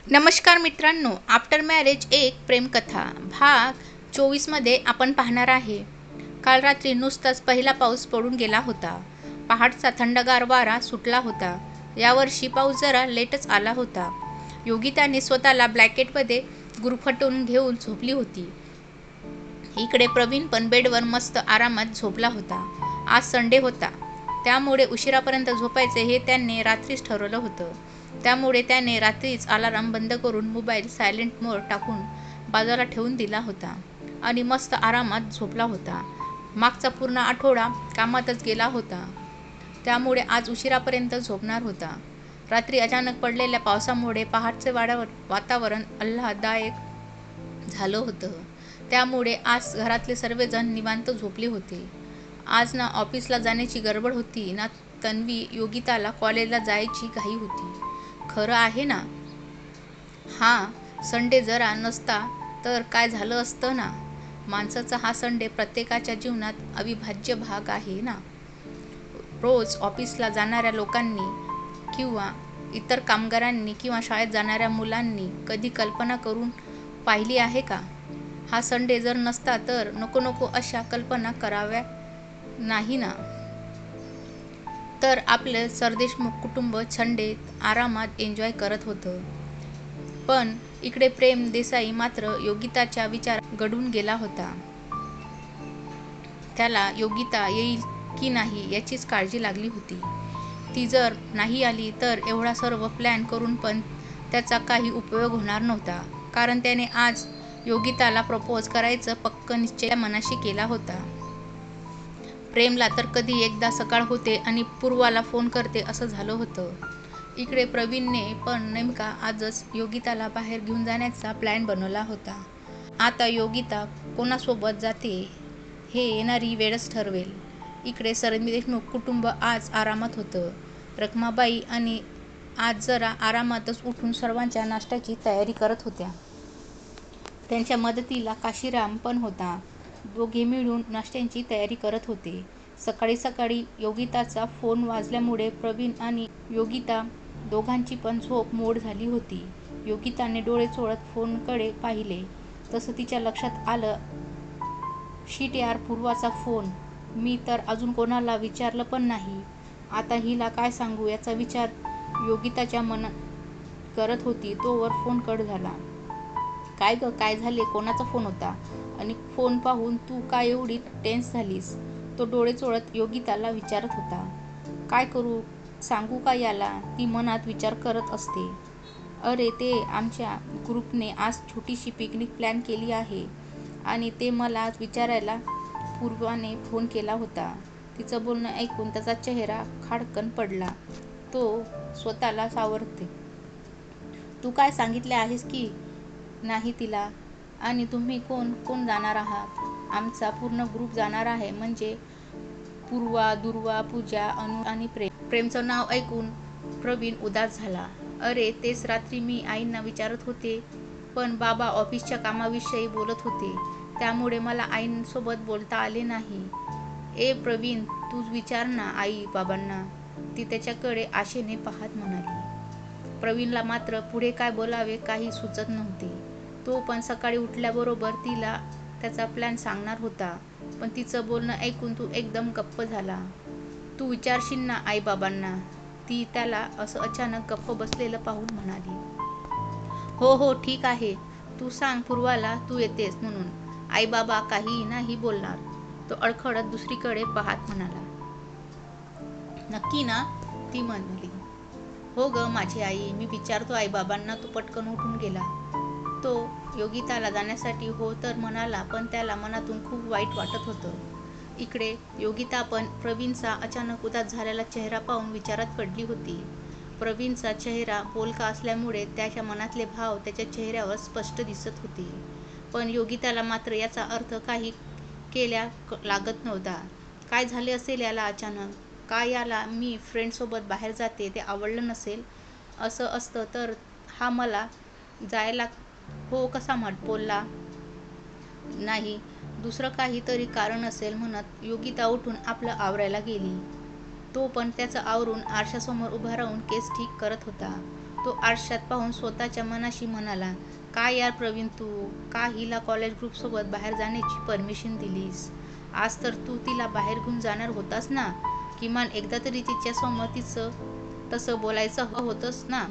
नमस्कार मित्रांनो, after marriage एक प्रेमकथा भाग 24मध्ये आपण पाहणार आहे. काल रात्री नुसताच पहिला पाऊस पडून गेला होता. पहाटचा थंडगार वारा सुटला होता. यावर्षी पाऊस जरा लेटच आला होता. योगिताने स्वतःला ब्लँकेटमध्ये गुरफटून घेऊन झोपली होती. इकडे प्रवीण पण बेडवर मस्त आरामात झोपला होता. आज संडे होता, त्यामुळे उशिरापर्यंत झोपायचे हे त्याने रात्रीच ठरवलं होतं. त्यामुळे त्याने रात्रीच अलार्म बंद करून मोबाईल सायलेंट मोड टाकून बाजूला ठेवून दिला होता आणि मस्त आरामात झोपला होता. मागचा पूर्ण आठवडा कामातच गेला होता, त्यामुळे आज उशिरापर्यंत झोपणार होता. रात्री अचानक पडलेल्या पावसामुळे पहाटचे वातावरण आल्हाददायक झालं होतं. त्यामुळे आज घरातले सर्वजण निवांत झोपले होते. आज ना ऑफिसला जाण्याची गडबड होती, ना तन्वी योगिताला कॉलेजला जायची घाई होती. खरं आहे ना, हा संडे जरा नसता तर काय झालं असतं ना. माणसाचा हा संडे प्रत्येकाच्या जीवनात अविभाज्य भाग आहे ना. रोज ऑफिसला जाणाऱ्या लोकांनी किंवा इतर कामगारांनी किंवा शाळेत जाणाऱ्या मुलांनी कधी कल्पना करून पाहिली आहे का, हा संडे जर नसता तर नको नको अशा कल्पना कराव्या नाही ना. तर आपलं सरदेशमुख कुटुंब संडेत आरामात एन्जॉय करत होतं. पण इकडे प्रेम देसाई मात्र योगिताच्या विचारात गढून गेला होता. त्याला योगिता येईल की नाही याचीच काळजी लागली होती. ती जर नाही आली तर एवढा सर्व प्लॅन करून पण त्याचा काही उपयोग होणार नव्हता. कारण त्याने आज योगिताला प्रपोज करायचं पक्क निश्चय मनाशी केला होता. प्रेमला तर कधी एकदा सकाळ होते आणि पूर्वाला फोन करते असं झालं होतं. इकडे प्रवीणने पण नेमका आजच योगिताला बाहेर घेऊन जाण्याचा प्लॅन बनवला होता. आता योगिता कोणासोबत जाते हे येणारी वेळच ठरवेल. इकडे सरदेशमुख कुटुंब आज आरामात होतं. रखमाबाई आणि आज जरा आरामातच उठून सर्वांच्या नाश्त्याची तयारी करत होत्या. त्यांच्या मदतीला काशीराम पण होता. दोघे मिळून नाश्त्याची तयारी करत होते. सकाळी सकाळी योगिताचा फोन वाजल्यामुळे प्रवीण आणि योगिता दोघांची पण झोप मोड झाली होती. योगिताने डोळे चोळत फोनकडे पाहिले तसं तिच्या लक्षात आलं, शिट यार, पूर्वाचा फोन. मी तर अजून कोणाला विचारलं पण नाही. आता हिला काय सांगू याचा विचार योगिताच्या मनात करत होती तोवर फोन कट झाला. काय ग, काय झाले, कोणाचा फोन होता आणि फोन पाहून तू काय एवढी टेन्स झालीस, तो डोळे चोळत योगिताला विचारत होता. काय करू, सांगू का याला, ती मनात विचार करत असते. अरे ते आमच्या ग्रुपने आज छोटीशी पिकनिक प्लॅन केली आहे आणि ते मला विचारायला पूर्वाने फोन केला होता. तिचं बोलणं ऐकून त्याचा चेहरा खाडकन पडला. तो स्वतःला सावरते. तू काय सांगितले आहेस की नाही तिला, आणि तुम्ही कोण कोण जाणार आहात. आमचा पूर्ण ग्रुप जाणार आहे. म्हणजे पूर्वा, दुर्वा, पूजा, अनु आणि प्रेमचं नाव ऐकून प्रवीण उदास झाला. अरे तेच रात्री मी आईंना विचारत होते, पण बाबा ऑफिसच्या कामाविषयी बोलत होते, त्यामुळे मला आईंसोबत बोलता आले नाही. ए प्रवीण, तूच विचार ना आई बाबांना, ती त्याच्याकडे आशेने पाहत म्हणाली. प्रवीणला मात्र पुढे काय बोलावे काही सुचत नव्हते. तो पण सकाळी उठल्याबरोबर तिला त्याचा प्लॅन सांगणार होता, पण तिचं बोलणं ऐकून तू एकदम गप्प झाला. तू विचारशील ना आई बाबांना, ती त्याला असं अचानक गप्प बसलेलं पाहून म्हणाली. हो हो ठीक आहे, तू सांग पूर्वाला तू येतेस म्हणून, आई बाबा काही नाही बोलणार. तो अडखळत दुसरीकडे पाहत म्हणाला. नक्की ना, ती म्हणाली. हो ग माझी आई, मी विचारतो आई बाबांना. तो पटकन उठून गेला. तो योगिताला जाण्यासाठी हो तर म्हणाला, पण त्याला मनातून खूप वाईट वाटत होतं. इकडे योगिता पण प्रवीणचा अचानक उदास झालेला चेहरा पाहून विचारात पडली होती. प्रवीणचा चेहरा बोलका असल्यामुळे त्याच्या मनातले भाव त्याच्या चेहऱ्यावर स्पष्ट दिसत होते. पण योगिताला मात्र याचा अर्थ काही केल्या लागत नव्हता. काय झाले असेल याला अचानक, का याला मी फ्रेंडसोबत बाहेर जाते ते आवडलं नसेल. असं असतं तर हा मला जायला हो कसा बोलला नाही. दुसरं काहीतरी कारण असेल म्हणत योगिता उठून आपलं आवरायला गेली. तो पण त्याचं आवरून आरशासमोर उभा राहून केस ठीक करत होता. तो आरशात पाहून स्वतःच्या मनाशी म्हणाला, काय यार प्रवीण, तू का हिला कॉलेज ग्रुपसोबत बाहेर जाण्याची परमिशन दिलीस? आज तर तू तिला बाहेर घेऊन जाणार होतास ना? किमान एकदा तरी तिच्या समोर तसं बोलायचं होतंच ना?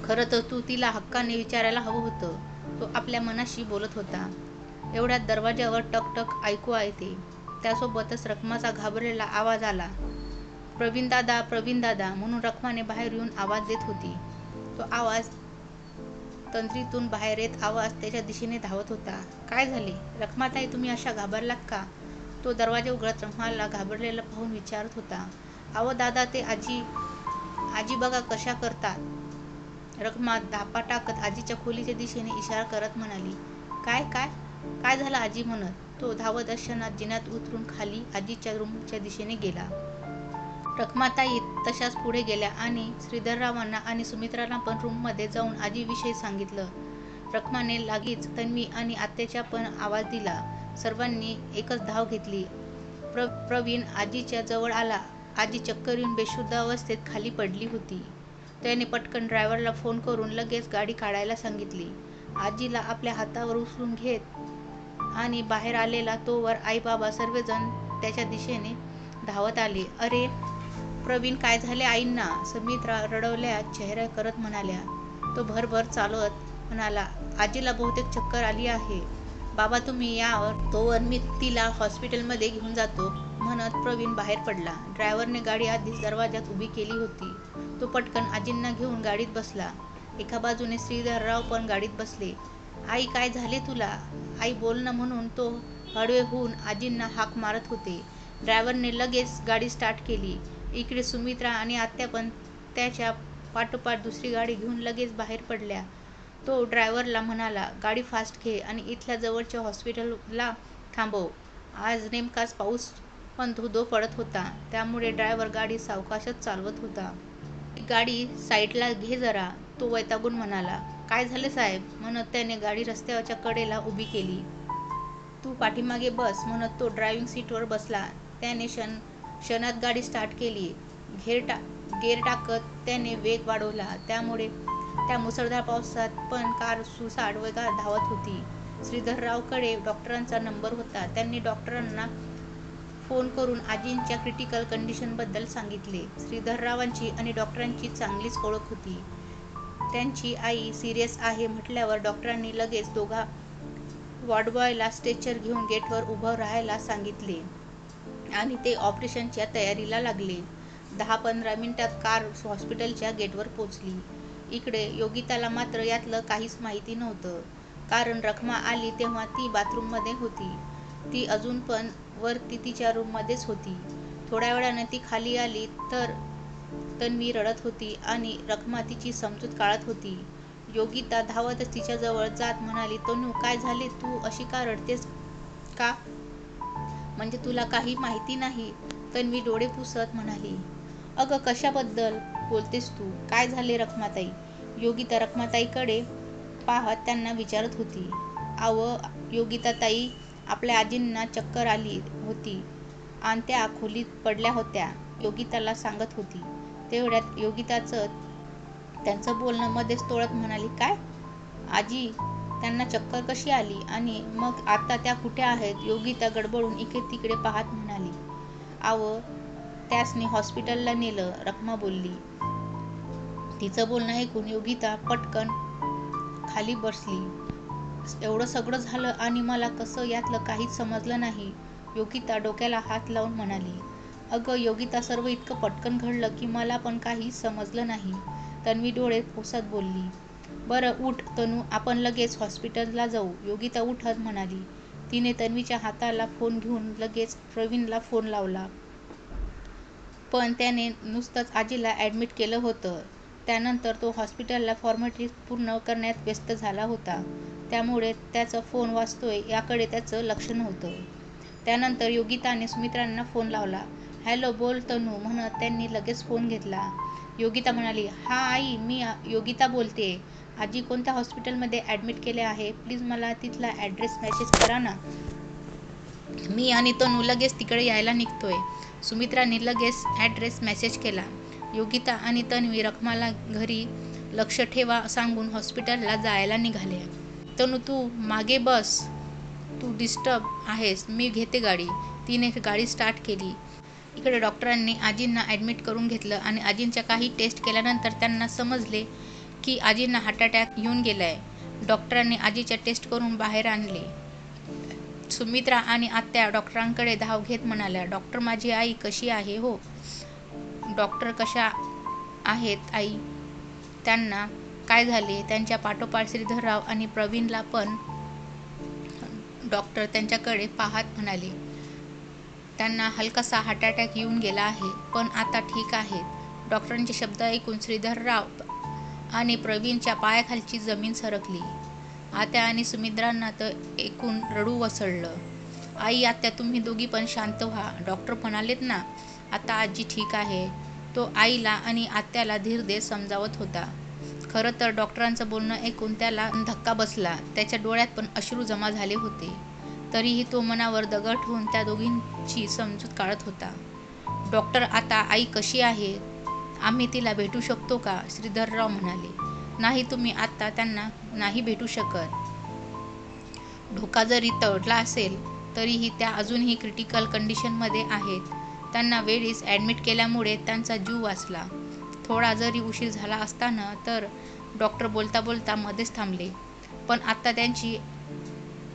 खरं तर तू तिला हक्काने विचारायला हवं होतं. तो आपल्या मनाशी बोलत होता. एवढ्यात दरवाजावर टकटक ऐकू येते. त्यासोबतच रखमाचा घाबरलेला आवाज आला. प्रवीण दादा म्हणून रखमाने बाहेर येऊन आवाज देत होती. तो आवाज तंत्रीतून बाहेर येत आवाज त्याच्या दिशेने धावत होता. काय झाले? रखमाताई, तुम्ही अशा घाबरलात का? तो दरवाजा उघडत रखमाला घाबरलेला पाहून विचारत होता. अहो दादा, ते आजी बघा कशा करतात. रखमा धापा टाकत आजीच्या खोलीच्या दिशेने इशारा करत म्हणाली. काय काय काय झालं आजी म्हणत तो धावत क्षणात जिन्यात उतरून खाली आजीच्या रूमच्या दिशेने गेला. रखमाताई तशाच पुढे गेल्या आणि श्रीधररावांना आणि सुमित्राला पण रूममध्ये जाऊन आजीविषयी सांगितलं. रखमाने लागीच तन्वी आणि आत्याच्या पण आवाज दिला. सर्वांनी एकच धाव घेतली. प्रवीण आजीच्या जवळ आला. आजी चक्कर येऊन बेशुद्ध अवस्थेत खाली पडली होती. त्याने पटकन ड्रायव्हरला फोन करून लगेच गाडी काढायला सांगितली. आजीला आपल्या हातावर उचलून घेत आणि बाहेर आलेला तोवर आई बाबा सर्वजण त्याच्या दिशेने धावत आले. अरे प्रवीण, काय झाले आईंना? सुमित्रा रडवल्या चेहरा करत म्हणाल्या. तो भरभर चालत म्हणाला, आजीला बहुतेक चक्कर आली आहे. बाबा तुम्ही यावर, तोवर मी तिला हॉस्पिटलमध्ये घेऊन जातो म्हणत प्रवीण बाहेर पडला. ड्रायव्हरने गाडी आधीच दरवाजात उभी केली होती. तो पटकन आजींना घेऊन गाडीत बसला. एका बाजूने श्रीधरराव पण गाडीत बसले. आई, काय झाले तुला? आई बोल ना म्हणून तो हळवे होऊन आजींना हाक मारत होते. ड्रायव्हरने लगेच गाडी स्टार्ट केली. इकडे सुमित्रा आणि आत्या पण त्याच्या पाठोपाठ दुसरी गाडी घेऊन लगेच बाहेर पडल्या. तो ड्रायव्हरला म्हणाला, गाडी फास्ट घे आणि इथल्या जवळच्या हॉस्पिटलला थांबव. आज नेमकाच पाऊस पण धो पडत होता, त्यामुळे ड्रायव्हर गाडी सावकाशच चालवत होता. गाडी साईडला घे जरा, तो वैतागून म्हणाला. काय झाले साहेब म्हणत त्याने गाडी रस्त्याच्या कडेला उभी केली. तू पाठीमागे बस म्हणत तो ड्रायव्हिंग सीटवर बसला. त्याने क्षणात गाडी स्टार्ट केली. गेअर टाकत त्याने वेग वाढवला. त्यामुळे त्या मुसळधार पावसात पण कार सुसाट वेगात धावत होती. श्रीधररावकडे डॉक्टरांचा नंबर होता. त्यांनी डॉक्टरांना फोन करून आजींच्या क्रिटिकल कंडिशनबद्दल सांगितले. श्रीधररावांची आणि डॉक्टरांची चांगलीच ओळख होती. त्यांची आई सिरियस आहे म्हटल्यावर डॉक्टरांनी लगेच दोघा वॉर्डबॉयला स्ट्रेचर घेऊन गेटवर उभं राहायला सांगितले आणि ते ऑपरेशनच्या तयारीला लागले. 10-15 मिनिटात कार हॉस्पिटलच्या गेटवर पोचली. इकडे योगिताला मात्र यातलं काहीच माहिती नव्हतं, कारण रखमा आली तेव्हा ती बाथरूममध्ये होती. ती अजून पण वरती तिच्या रूममध्येच होती. थोड्या वेळाने ती खाली आली तर तन्वी रडत होती आणि रखमा तिची समजूत काढत होती. योगिता धावतच तिच्याजवळ जात म्हणाली, तनू काय झाले? तू अशी का रडतेस का? म्हणजे तुला काही माहिती नाही? तन्वी डोळे पुसत म्हणाली. अगं कशाबद्दल बोलतेस तू? काय झाले रखमाताई? योगिता रखमाताईकडे पाहत त्यांना विचारत होती. अहो योगिताताई, आपल्या आजींना चक्कर आली होती आणि त्या खोलीत पडल्या होत्या, योगिताला सांगत होती. तेवढ्यात योगिताचं त्यांचं बोलणं मध्येच तोडत म्हणाली, काय? आजी, त्यांना चक्कर कशी आली आणि मग आता त्या कुठे आहेत? योगिता गडबडून इकडे तिकडे पाहत म्हणाली. अहो त्यासनी हॉस्पिटलला नेलं, रखमा बोलली. तिचं बोलणं ऐकून योगिता पटकन खाली बसली. एवढं सगळं झालं आणि मला कसं यातलं काहीच समजलं नाही, योगिता डोक्याला हात लावून म्हणाली. अगं योगिता, सर्व इतकं पटकन घडलं की मला पण काही समजलं नाही, तन्वी डोळे पुसत बोलली. बरं उठ तनू, आपण लगेच हॉस्पिटलला जाऊ, योगिता उठत म्हणाली. तिने तन्वीच्या हाताला फोन घेऊन लगेच प्रवीणला फोन लावला. पण त्याने नुसतंच आजीला ॲडमिट केलं होतं. त्यानंतर तो हॉस्पिटलला फॉर्मॅलिटीज पूर्ण करण्यात व्यस्त झाला होता, त्यामुळे त्याचा फोन वाजतोय याकडे त्याचं लक्ष नव्हतं. त्यानंतर योगिताने सुमित्रांना फोन लावला. हॅलो, बोल तनू म्हणत त्यांनी लगेच फोन घेतला. योगिता म्हणाली, हा आई, मी योगिता बोलतेय. आजी कोणत्या हॉस्पिटलमध्ये ॲडमिट केले आहे? प्लीज मला तिथला ॲड्रेस मेसेज करा ना. मी आणि तनू लगेच तिकडे यायला निघतोय. सुमित्राने लगेच ॲड्रेस मेसेज केला. योगिता आणि तन्वी रखमाला घरी लक्ष ठेवा सांगून हॉस्पिटलला जायला निघाल्या. तनू, तू मागे बस, तू डिस्टर्ब आहेस, मी घेते गाडी. तिने गाडी स्टार्ट केली. इकडे डॉक्टरांनी आजींना ॲडमिट करून घेतलं आणि आजींच्या काही टेस्ट केल्यानंतर त्यांना समजले की आजींना हार्ट अटॅक येऊन गेलाय. डॉक्टरांनी आजीच्या टेस्ट करून बाहेर आणले. सुमित्रा आणि आत्या डॉक्टरांकडे धाव घेत म्हणाल्या, डॉक्टर, माझी आई कशी आहे हो? डॉक्टर, कशा आहेत आई? त्यांना काय झाले? त्यांच्या पाठोपाठ श्रीधरराव आणि प्रवीणला पण डॉक्टर त्यांच्याकडे पाहत म्हणाले, त्यांना हलकासा हार्ट अटॅक येऊन गेला आहे, पण आता ठीक आहेत. डॉक्टरांचे शब्द ऐकून श्रीधरराव आणि प्रवीणच्या पायाखालची जमीन सरकली. आत्या आणि सुमित्रांना तर ऐकून रडू वसळलं. आई, आत्या, तुम्ही दोघी पण शांत व्हा. डॉक्टर म्हणालेत ना, आता आजी ठीक आहे. तो आईला आणि आत्याला धीर देत समजावत होता. खरं तर डॉक्टरांचं बोलणं ऐकून त्याला धक्का बसला. त्याच्या डोळ्यात पण अश्रू जमा झाले होते. तरीही तो मनावर दगड ठेवून त्या दोघींची समजूत काढत होता. डॉक्टर, आता आई कशी आहे? आम्ही तिला भेटू शकतो का? श्रीधरराव म्हणाले. नाही, तुम्ही आत्ता त्यांना नाही भेटू शकत. धोका जरी टळला असेल तरीही त्या अजूनही क्रिटिकल कंडिशनमध्ये आहेत. त्यांना वेळीच ॲडमिट केल्यामुळे त्यांचा जीव वाचला. थोडा जरी उशीर झाला असता ना, तर डॉक्टर बोलता बोलता मध्येच थांबले. पण आत्ता त्यांची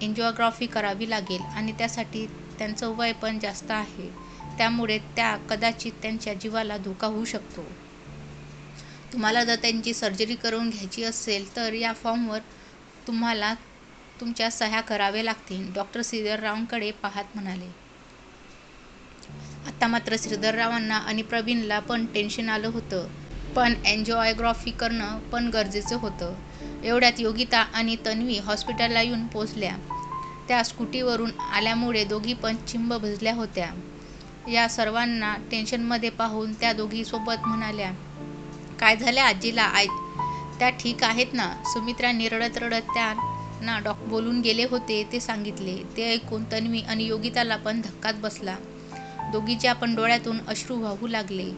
एन्जिओग्राफी करावी लागेल आणि त्यासाठी त्यांचं वय पण जास्त आहे. त्यामुळे कदाचित त्यांच्या जीवाला धोका होऊ शकतो. तुम्हाला जर त्यांची सर्जरी करून घ्यायची असेल तर या फॉर्मवर तुम्हाला तुमच्या सह्या कराव्या लागतील. डॉक्टर श्रीधररावांकडे पाहत म्हणाले. आता मात्र श्रीधररावांना आणि प्रवीणला पण टेन्शन आलं होतं. पण एन्जिओग्राफी करणं पण गरजेचं होतं. एवढ्यात योगिता आणि तन्वी हॉस्पिटलला येऊन पोहोचल्या. त्या स्कूटीवरून आल्यामुळे दोघी पण चिंब भिजल्या होत्या. या सर्वांना टेन्शनमध्ये पाहून त्या दोघी सोबत म्हणाल्या, काय झालं आजीला? त्या ठीक आहेत ना? सुमित्रांनी रडत रडत त्यांना डॉक्टर बोलून गेले होते ते सांगितले. ते ऐकून तन्वी आणि योगिताला पण धक्काच बसला. दोघीच्या पण डोळ्यातून अश्रू वाहू लागले.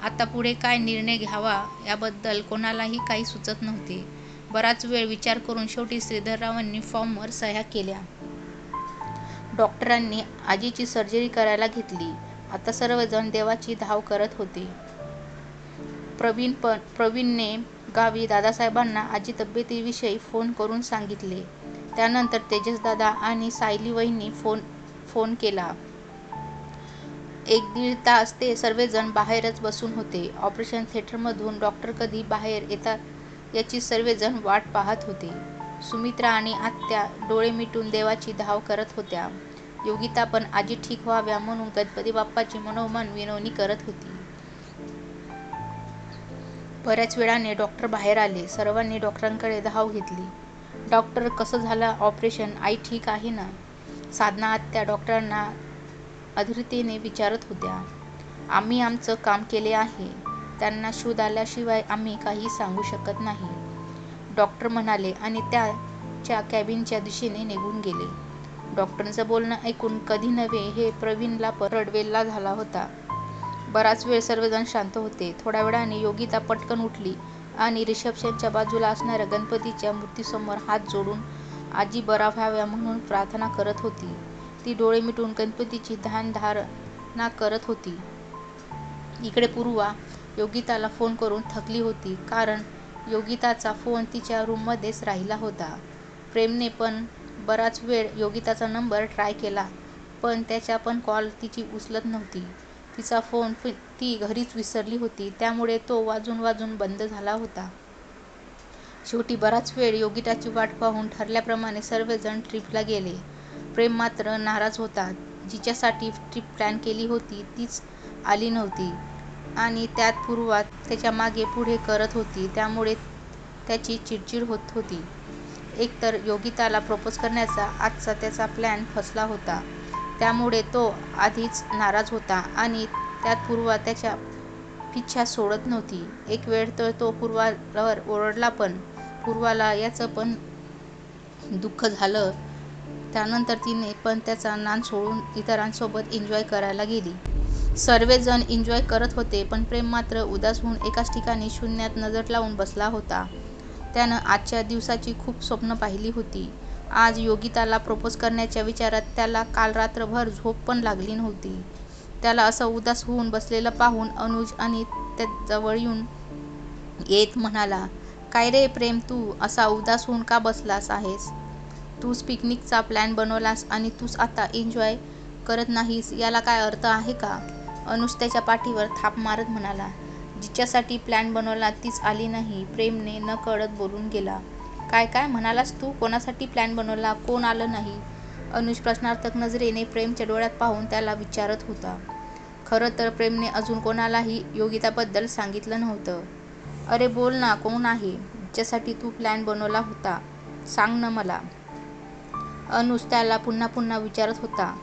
आता पुढे काय निर्णय घ्यावा याबद्दल कोणालाही काही सुचत नव्हते. बराच वेळ विचार करून शेवटी श्रीधररावांनी फॉर्मवर सह्या केल्या. डॉक्टरांनी आजीची सर्जरी करायला घेतली. आता सर्वजण देवाची धाव करत होते. प्रवीणने गावी दादासाहेबांना आजी तब्येतीविषयी फोन करून सांगितले. त्यानंतर तेजसदादा आणि सायली वहिनी फोन केला. 1-1.5 तास ते सर्वजण बाहेरच बसून होते. ऑपरेशन थिएटरमधून डॉक्टर कधी बाहेर येतात याची सर्वजण वाट पाहत होते. सुमित्रा आणि आत्या डोळे मिटून देवाची धाव करत होत्या. योगिता पण आजी ठीक व्हाव्या म्हणून गणपती बाप्पाची मनोमन विनवणी करत होती. बऱ्याच वेळाने डॉक्टर बाहेर आले. सर्वांनी डॉक्टरांकडे धाव घेतली. डॉक्टर, कसं झालं ऑपरेशन? आई ठीक आहे ना? साधना आत्या डॉक्टरांना अधीरतेने विचारत होत्या. आम्ही आमचं काम केले आहे. त्यांना शोध आल्याशिवाय आम्ही काही सांगू शकत नाही, डॉक्टर म्हणाले आणि त्याच्या कॅबिनच्या दिशेने निघून गेले. डॉक्टरांचं बोलणं ऐकून कधी नव्हे हे प्रवीणला पण रडवेला झाला होता. बराच वेळ सर्वजण शांत होते. थोड्या वेळाने योगिता पटकन उठली आणि रिसेप्शनच्या बाजूला असणाऱ्या गणपतीच्या मूर्तीसमोर हात जोडून आजी बरा व्हाव्या म्हणून प्रार्थना करत होती. ती डोळे मिटून गणपतीची ध्यानधारणा करत होती. इकडे पूर्वा योगिताला फोन करून थकली होती, कारण योगिताचा फोन तिच्या रूममध्येच राहिला होता. प्रेमने पण बराच वेळ योगिताचा नंबर ट्राय केला, पण त्याचा पण कॉल तिची उचलत नव्हती. तिचा फोन ती घरीच विसरली होती, त्यामुळे तो वाजून वाजून बंद झाला होता. शेवटी बराच वेळ योगिताची वाट पाहून ठरल्याप्रमाणे सर्वजण ट्रिपला गेले. प्रेम मात्र नाराज होता. जिच्यासाठी ट्रिप प्लॅन केली होती तीच आली नव्हती आणि त्यात पूर्वा त्याच्या मागे पुढे करत होती, त्यामुळे त्याची चिडचिड होत होती. एकतर योगिताला प्रपोज करण्याचा आजचा त्याचा प्लॅन फसला होता, त्यामुळे तो आधीच नाराज होता आणि त्यात पूर्वा त्याचा पिच्छा सोडत नव्हती. एक वेळ तर तो पूर्वावर ओरडला, पण पूर्वाला याचं पण दुःख झालं. त्यानंतर तिने पण त्याचा नाद सोडून इतरांसोबत एन्जॉय करायला गेली. सर्वजण एन्जॉय करत होते, पण प्रेम मात्र उदास होऊन एकाच ठिकाणी शून्यात नजर लावून बसला होता. त्यानं आजच्या दिवसाची खूप स्वप्न पाहिली होती. आज योगिताला प्रपोज करण्याच्या विचारात त्याला काल रात्रभर झोप पण लागली नव्हती. त्याला असं उदास होऊन बसलेलं पाहून अनुज आणि त्याजवळ येत म्हणाला, "काय रे प्रेम, तू असा उदास होऊन का बसलास आहेस? तूच पिकनिकचा प्लॅन बनवलास आणि तूच आता एन्जॉय करत नाहीस, याला काय अर्थ आहे का?" अनुज त्याच्या पाठीवर थाप मारत म्हणाला, "जिच्यासाठी प्लॅन बनवला तीच आली नाही." प्रेमने नकळत बोलून गेला. "काय काय म्हणालास तू? कोणासाठी प्लॅन बनवला? कोण आलं नाही?" अनुज प्रश्नार्थक नजरेने प्रेमच्या डोळ्यात पाहून त्याला विचारत होता. खरं तर प्रेमने अजून कोणालाही योगिताबद्दल सांगितलं नव्हतं. "अरे बोल ना, कोण आहे जिच्यासाठी तू प्लॅन बनवला होता? सांग ना मला." अनुज त्याला पुन्हा पुन्हा विचारत होता.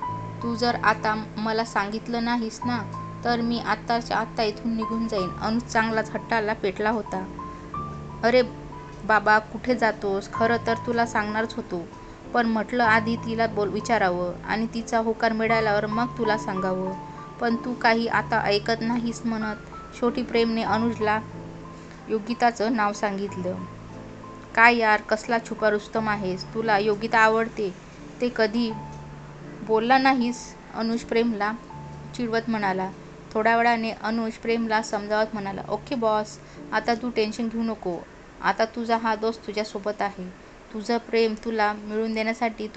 "तू जर आता मला सांगितलं नाहीस ना, तर मी आत्ताच्या आत्ता इथून निघून जाईन." अनुज चांगलाच हट्टाला पेटला होता. "अरे बाबा, कुठे जातोस? खरं तर तुला सांगणारच होतो, पण म्हटलं आधी तिला विचारावं आणि तिचा होकार मिळाल्यावर मग तुला सांगावं. पण तू काही आता ऐकत नाहीस म्हणत." शेवटी प्रेमने अनुजला योगिताचं नाव सांगितलं. "काय यार, कसला छुपा रुस्तम आहेस? तुला योगिता आवडते ते कधी बोलला नाहीस." अनुज प्रेमला चिडवत म्हणाला. थोड्या वेळाने अनुज प्रेमला समजावत म्हणाला, "ओके बॉस, आता तू टेन्शन घेऊ नको. आता तुझा हा दोस्त तुझ्यासोबत आहे. तुझं प्रेम तुला मिळवून देण्यासाठी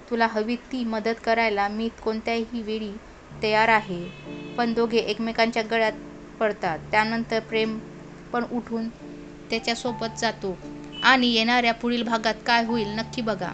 तुला हवी ती मदत करायला मी कोणत्याही वेळी तयार आहे." पण दोघे एकमेकांच्या गळ्यात पडतात. त्यानंतर प्रेम पण उठून त्याच्यासोबत जातो आणि येणाऱ्या पुढील भागात काय होईल नक्की बघा.